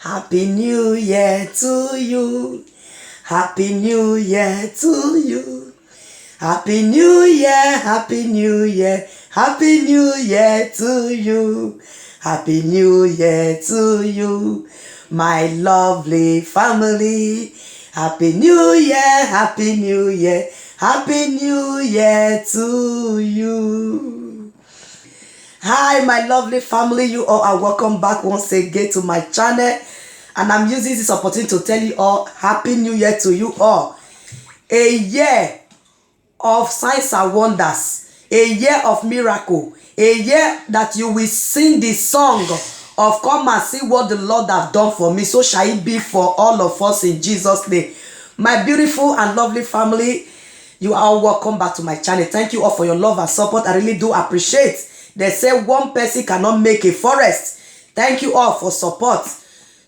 Happy New Year to you. Happy New Year to you. Happy New Year, Happy New Year, Happy New Year to you. Happy New Year to you, my lovely family. Happy New Year, Happy New Year, Happy New Year to you. Hi, my lovely family. You all are welcome back once again to my channel. And I'm using this opportunity to tell you all Happy New Year to you all. A year of signs and wonders, a year of miracle, a year that you will sing the song of come and see what the Lord has done for me. So shall it be for all of us in Jesus' name. My beautiful and lovely family, you are all welcome back to my channel. Thank you all for your love and support. I really do appreciate. They say one person cannot make a forest. Thank you all for support.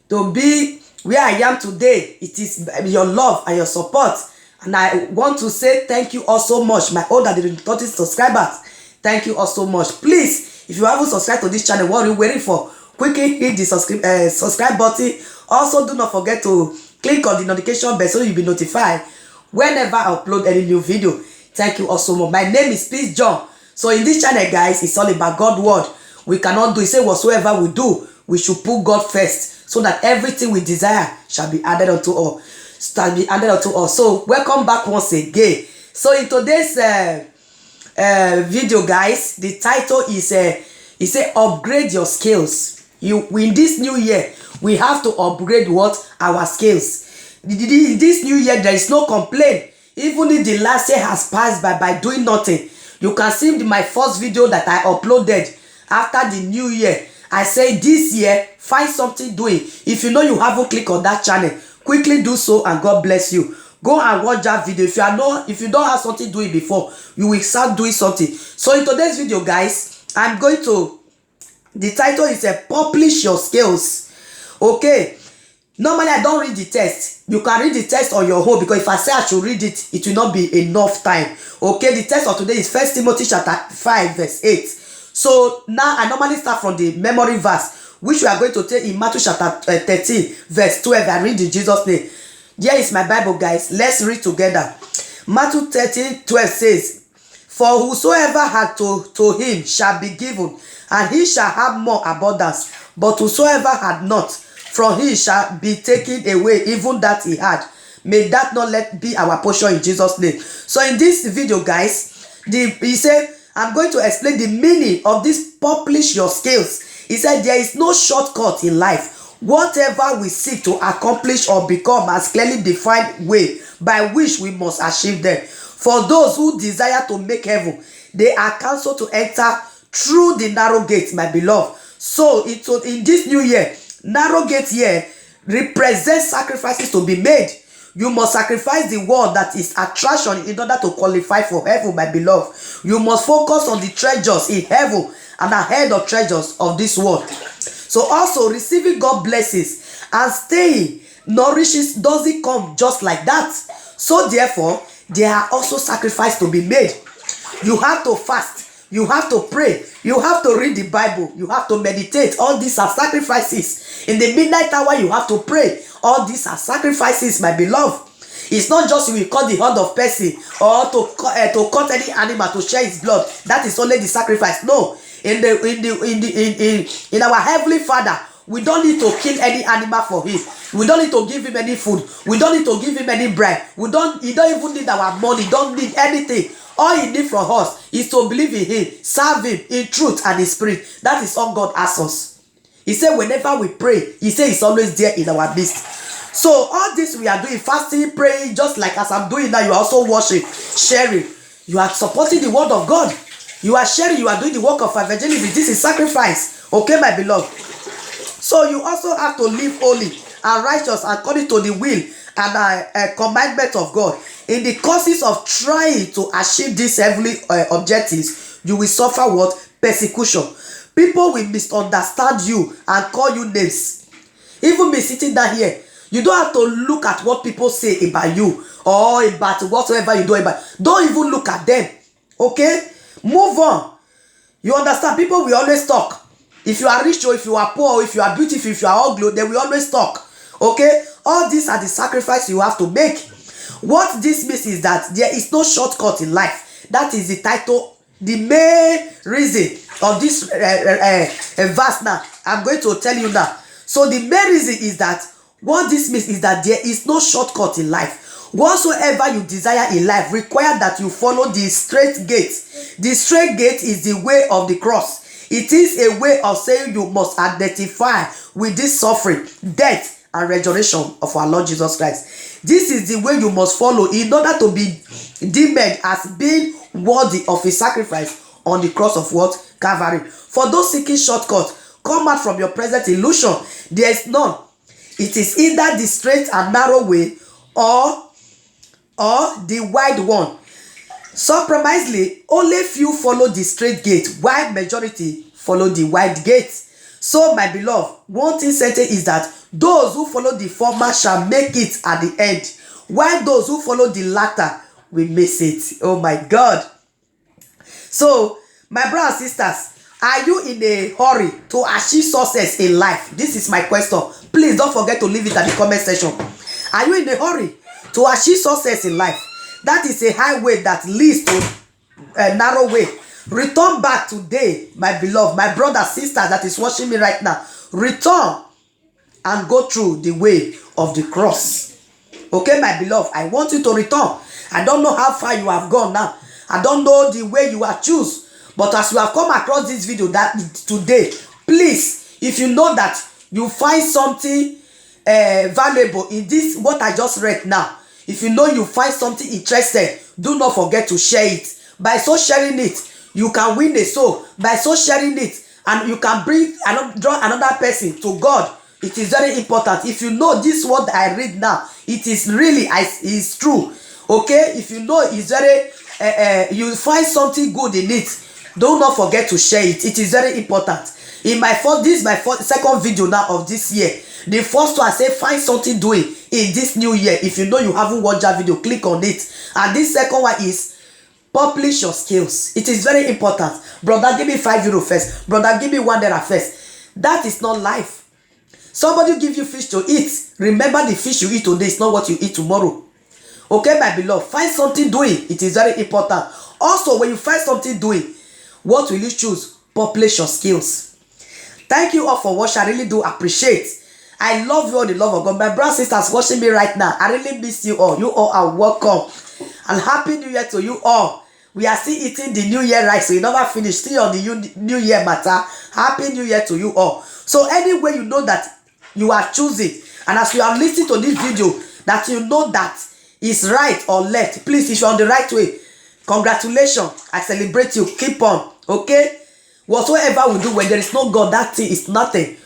To be where I am today, it is your love and your support. And I want to say thank you all so much, my older than 30 subscribers. Thank you all so much. Please, if you haven't subscribed to this channel, what are you waiting for? Quickly hit the subscribe button. Also, do not forget to click on the notification bell so you'll be notified whenever I upload any new video. Thank you all so much. My name is Peace John. So in this channel, guys, it's all about God's word. We cannot do it. Say whatsoever we do, we should put God first, so that everything we desire shall be added unto us. So welcome back once again. So in today's video, guys, the title is upgrade your skills. In this new year, we have to upgrade our skills. In this new year, there is no complaint. Even if the last year has passed by doing nothing. You can see my first video that I uploaded after the new year. I say this year, find something doing. If you know you haven't clicked on that channel, quickly do so and God bless you. Go and watch that video. If you don't have something doing before, you will start doing something. So in today's video, guys, the title is publish your skills. Okay. Normally, I don't read the text. You can read the text on your own, because if I say I should read it, it will not be enough time. Okay, the text of today is 1 Timothy chapter 5, verse 8. So now I normally start from the memory verse, which we are going to take in Matthew chapter 13, verse 12. I read in Jesus' name. Here is my Bible, guys. Let's read together. Matthew 13, 12 says, "For whosoever had to him shall be given, and he shall have more abundance. But whosoever had not, from him shall be taken away even that he had." May that not let be our portion in Jesus' name. So in this video, guys, he said, I'm going to explain the meaning of this publish your skills. He said there is no shortcut in life. Whatever we seek to accomplish or become has clearly defined way by which we must achieve them. For those who desire to make heaven, they are counseled to enter through the narrow gate, my beloved. So in this new year, narrow gate here represents sacrifices to be made. You must sacrifice the world that is attraction in order to qualify for heaven, my beloved. You must focus on the treasures in heaven and ahead of treasures of this world. So also receiving God blessings and staying nourishes doesn't come just like that. So therefore, there are also sacrifices to be made. You have to fast. You have to pray. You have to read the Bible. You have to meditate. All these are sacrifices. In the midnight hour, you have to pray. All these are sacrifices, my beloved. It's not just you will cut the hand of person or to cut any animal to share his blood. That is only the sacrifice. No. In our Heavenly Father, we don't need to kill any animal for him. We don't need to give him any food. We don't need to give him any bribe. He don't even need our money. Don't need anything. All he needs from us is to believe in him, serve him in truth and in spirit. That is all God asks us. He said whenever we pray, he said he's always there in our midst. So all this we are doing, fasting, praying, just like as I'm doing now, you are also watching, sharing. You are supporting the word of God. You are sharing, you are doing the work of evangelism. This is sacrifice. Okay, my beloved. So you also have to live holy and righteous according to the will and commandment of God. In the courses of trying to achieve these heavenly objectives, you will suffer what? Persecution. People will misunderstand you and call you names. Even me sitting down here, you don't have to look at what people say about you or about whatsoever you do about. Don't even look at them. Okay? Move on. You understand? People will always talk. If you are rich or if you are poor, or if you are beautiful, if you are ugly, they will always talk. Okay, all these are the sacrifice you have to make. What this means is that there is no shortcut in life. That is the title, the main reason of this verse. Now I'm going to tell you now. So the main reason is that what this means is that there is no shortcut in life. Whatsoever you desire in life require that you follow the straight gate. The straight gate is the way of the cross. It is a way of saying you must identify with this suffering, death, and resurrection of our Lord Jesus Christ. This is the way you must follow in order to be deemed as being worthy of a sacrifice on the cross of what? Calvary. For those seeking shortcut, come out from your present illusion. There is none. It is either the straight and narrow way or the wide one. Surprisingly, only few follow the straight gate, while majority follow the wide gate. So, my beloved, one thing certain is that those who follow the former shall make it at the end, while those who follow the latter will miss it. Oh my God. So, my brothers and sisters, are you in a hurry to achieve success in life? This is my question. Please don't forget to leave it at the comment section. Are you in a hurry to achieve success in life? That is a highway that leads to a narrow way. Return back today, my beloved, my brother, sister that is watching me right now. Return and go through the way of the cross. Okay, my beloved, I want you to return. I don't know how far you have gone now. I don't know the way you have choose. But as you have come across this video that today, please, if you know that you find something valuable in this, what I just read now, if you know you find something interesting, do not forget to share it. By so sharing it, you can win a soul. By so sharing it, and you can draw another person to God. It is very important. If you know this word I read now, it is really is true. Okay, if you know it's very you find something good in it, do not forget to share it. It is very important. In my this is my second video now of this year. The first one I say find something doing in this new year. If you know you haven't watched that video, click on it. And this second one is publish your skills. It is very important. Brother, give me €5 first. Brother, give me $1 first. That is not life. Somebody give you fish to eat. Remember, the fish you eat today is not what you eat tomorrow. Okay, my beloved, find something doing. It is very important. Also, when you find something doing, what will you choose? Publish your skills. Thank you all for watching. I really do appreciate. I love you all, the love of God. My brothers and sisters watching me right now, I really miss you all. You all are welcome. And Happy New Year to you all. We are still eating the New Year rice, so we never finish. Still on the New Year matter. Happy New Year to you all. So anyway, you know that you are choosing, and as you are listening to this video, that you know that is right or left. Please, if you're on the right way, congratulations. I celebrate you. Keep on. Okay? Whatsoever we do, when there is no God, that thing is nothing.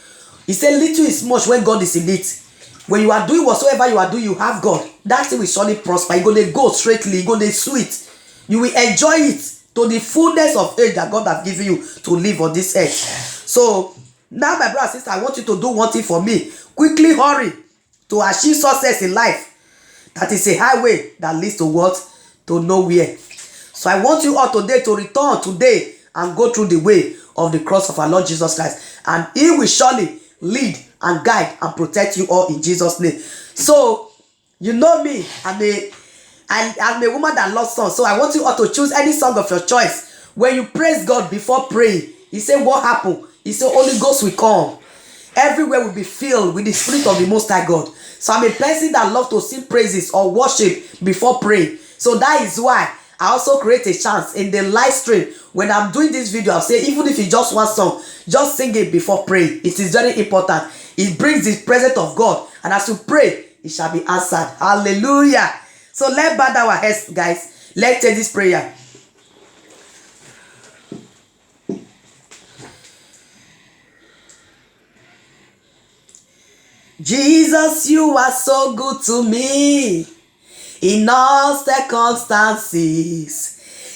He said little is much when God is in it. When you are doing whatsoever you are doing, you have God. That thing will surely prosper. You're going to go straightly. You're going to sweet. You will enjoy it to the fullness of age that God has given you to live on this earth. So, now my brother and sister, I want you to do one thing for me. Quickly hurry to achieve success in life. That is a highway that leads to what? To nowhere. So I want you all today to return today and go through the way of the cross of our Lord Jesus Christ. And He will surely lead and guide and protect you all in Jesus' name. So, you know me, I'm a woman that loves songs. So I want you all to choose any song of your choice. When you praise God before praying, He said, what happened? He said, Holy Ghost will come. Everywhere will be filled with the Spirit of the Most High God. So I'm a person that loves to sing praises or worship before praying. So that is why I also create a chance in the live stream. When I'm doing this video, I'll say, even if it's just one song, just sing it before praying. It is very important. It brings the presence of God. And as you pray, it shall be answered. Hallelujah. So let's bow down our heads, guys. Let's take this prayer. Jesus, you are so good to me. In all circumstances.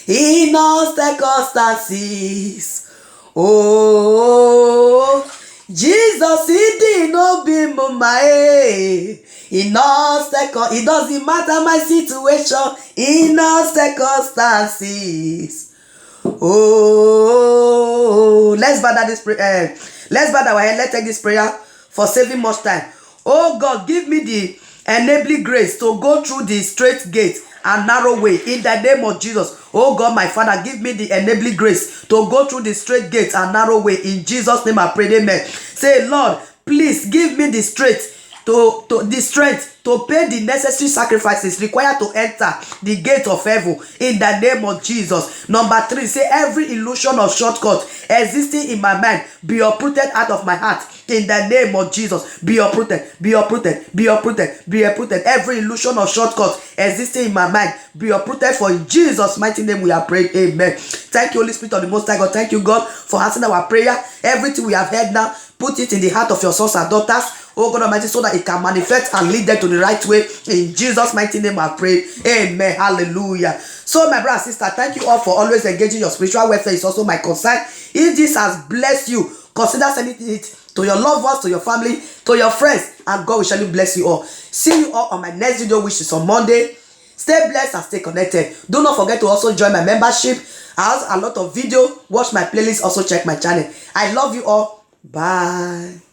In all circumstances. Oh, Jesus, He did not be my. In all circumstances, it doesn't matter my situation. In all circumstances. Oh, let's bow down this prayer. Let's bow down our head. Let's take this prayer for saving much time. Oh God, give me the enabling grace to go through the straight gate and narrow way in the name of Jesus. Oh God, my Father, give me the enabling grace to go through the straight gate and narrow way. In Jesus' name I pray, amen. Say, Lord, please give me the strength to pay the necessary sacrifices required to enter the gate of heaven in the name of Jesus. Number 3, say every illusion of shortcut existing in my mind be uprooted out of my heart in the name of Jesus. Be uprooted, be uprooted, be uprooted, be uprooted. Every illusion of shortcut existing in my mind be uprooted, for in Jesus' mighty name we are praying, amen. Thank you, Holy Spirit of the Most High God. Thank you, God, for answering our prayer. Everything we have heard now, put it in the heart of your sons and daughters, oh God Almighty, so that it can manifest and lead them to the right way. In Jesus' mighty name I pray, amen. Hallelujah. So my brother and sister, thank you all for always engaging. Your spiritual welfare is also my concern. If this has blessed you, consider sending it to your loved ones, to your family, to your friends, and God will surely bless you all. See you all on my next video, which is on Monday. Stay blessed and stay connected. Do not forget to also join my membership. I have a lot of video. Watch my playlist. Also check my channel. I love you all. Bye.